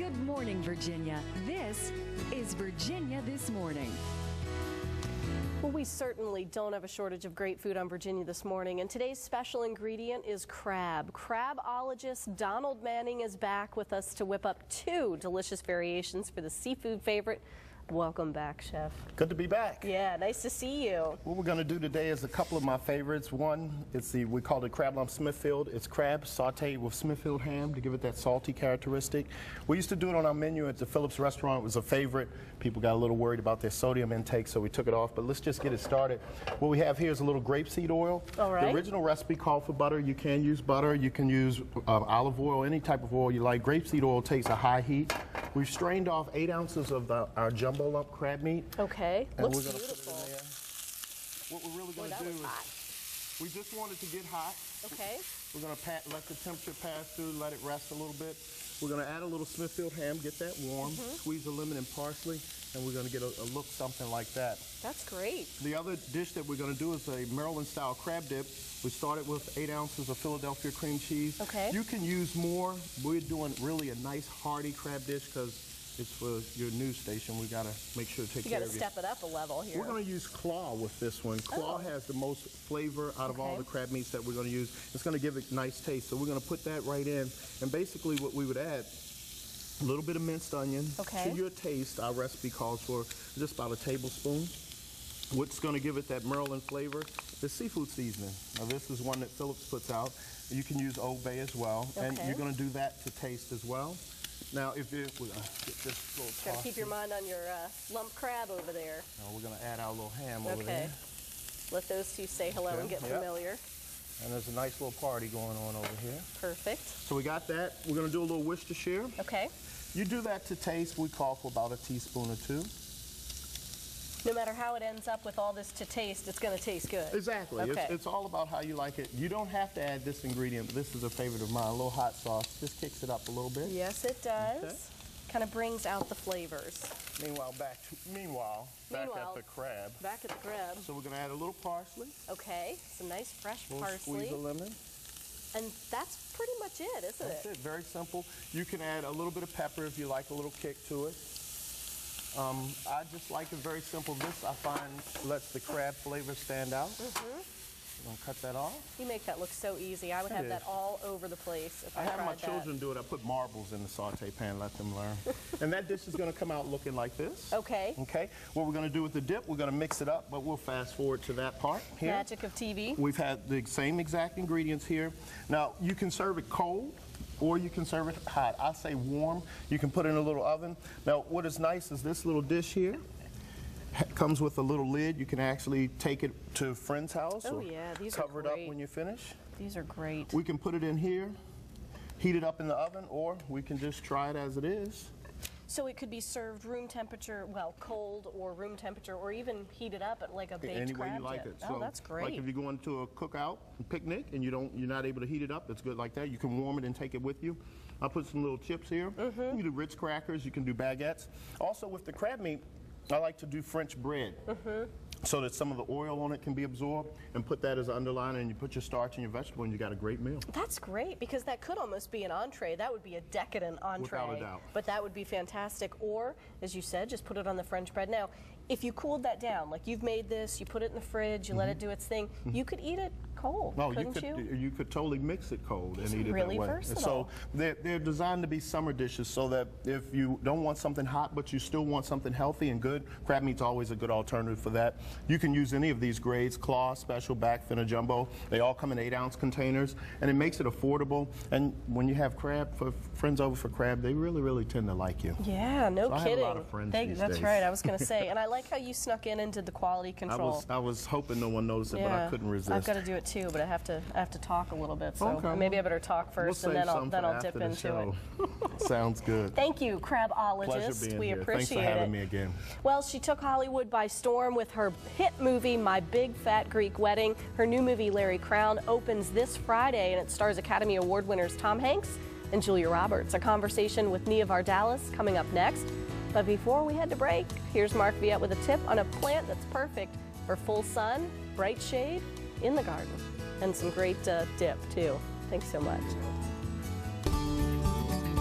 Good morning, Virginia. This is Virginia This Morning. Well, we certainly don't have a shortage of great food on Virginia This Morning, and today's special ingredient is crab. Crabologist Donald Manning is back with us to whip up 2 delicious variations for the seafood favorite. Welcome back, Chef. Good to be back. Yeah, nice to see you. What we're going to do today is a couple of my favorites. One, we call it crab lump Smithfield. It's crab sauteed with Smithfield ham to give it that salty characteristic. We used to do it on our menu at the Phillips restaurant. It was a favorite. People got a little worried about their sodium intake, so we took it off. But let's just get it started. What we have here is a little grapeseed oil. All right. The original recipe called for butter. You can use butter. You can use olive oil, any type of oil you like. Grapeseed oil takes a high heat. We've strained off 8 ounces of our jumbo lump crab meat. Okay, and looks we're gonna beautiful. Put it in there. What we're really going to do is, we just want it to get hot. Okay. We're going to let the temperature pass through, let it rest a little bit. We're going to add a little Smithfield ham, get that warm, squeeze a lemon and parsley, and we're going to get a look something like that. That's great. The other dish that we're going to do is a Maryland-style crab dip. We started with 8 ounces of Philadelphia cream cheese. Okay. You can use more. We're doing really a nice hearty crab dish because it's for your news station. We got to make sure to take care of you. You got to step it up a level here. We're going to use claw with this one. Claw has the most flavor out of all the crab meats that we're going to use. It's going to give it a nice taste. So we're going to put that right in. And basically what we would add, a little bit of minced onion. To your taste, our recipe calls for just about a tablespoon. What's going to give it that Maryland flavor is seafood seasoning. Now this is one that Phillips puts out. You can use Old Bay as well. And you're going to do that to taste as well. Now, if you get this little Got to keep your mind on your lump crab over there. Now we're going to add our little ham over there. Let those two say hello and get familiar. And there's a nice little party going on over here. Perfect. So we got that. We're going to do a little Worcestershire. Okay. You do that to taste. We call for about a teaspoon or 2. No matter how it ends up with all this to taste, it's going to taste good. Exactly. Okay. It's all about how you like it. You don't have to add this ingredient, but this is a favorite of mine. A little hot sauce just kicks it up a little bit. Yes, it does. Okay. Kind of brings out the flavors. Meanwhile, back at the crab. Back at the crab. So we're going to add a little parsley. Okay. Some nice fresh parsley. Squeeze a lemon. And that's pretty much it, isn't it? That's it. Very simple. You can add a little bit of pepper if you like a little kick to it. I just like it very simple. This, I find, lets the crab flavor stand out. I'm going to cut that off. You make that look so easy. I would have that all over the place if I tried that. I have my children do it. I put marbles in the saute pan, let them learn. And that dish is going to come out looking like this. Okay. Okay. What we're going to do with the dip, we're going to mix it up, but we'll fast forward to that part here. Magic of TV. We've had the same exact ingredients here. Now, you can serve it cold, or you can serve it hot. I say warm. You can put it in a little oven. Now, what is nice is this little dish here comes with a little lid. You can actually take it to a friend's house or cover it up when you finish. These are great. We can put it in here, heat it up in the oven, or we can just try it as it is. So it could be served room temperature, well, cold or room temperature, or even heated up at like a baked any crab way you like dip. it. Oh, So, that's great. like if you're going to a cookout, picnic, and you're not able to heat it up, it's good like that. You can warm it and take it with you. I'll put some little chips here. You can do Ritz crackers. You can do baguettes. Also, with the crab meat, I like to do French bread. So that some of the oil on it can be absorbed, and put that as an underliner, and you put your starch and your vegetable, and you got a great meal. That's great, because that could almost be an entree. That would be a decadent entree. Without a doubt. But that would be fantastic. Or, as you said, just put it on the French bread. Now, if you cooled that down, like you've made this, you put it in the fridge, you let it do its thing, you could eat it cold, couldn't you? You could totally mix it cold and eat it really that way. Versatile. So they're designed to be summer dishes, so that if you don't want something hot but you still want something healthy and good, crab meat's always a good alternative for that. You can use any of these grades, claw, special, back fin, or jumbo. They all come in 8-ounce containers, and it makes it affordable. And when you have crab, for friends over for crab, they really, really tend to like you. Yeah, no kidding. I have a lot of friends these That's days. right, I was going to say. And I like how you snuck in and did the quality control. I was hoping no one noticed it, but I couldn't resist. I've got to do it too, but I have to talk a little bit. So maybe I better talk first, we'll and then I'll dip into it. Sounds good. Thank you, Crabologist. Pleasure being we here. appreciate Thanks for having me again. Well, she took Hollywood by storm with her hit movie, My Big Fat Greek Wedding. Her new movie, Larry Crown, opens this Friday, and it stars Academy Award winners Tom Hanks and Julia Roberts. A conversation with Nia Vardalos coming up next. But before we head to break, here's Mark Viette with a tip on a plant that's perfect for full sun, bright shade, in the garden, and some great dip, too. Thanks so much.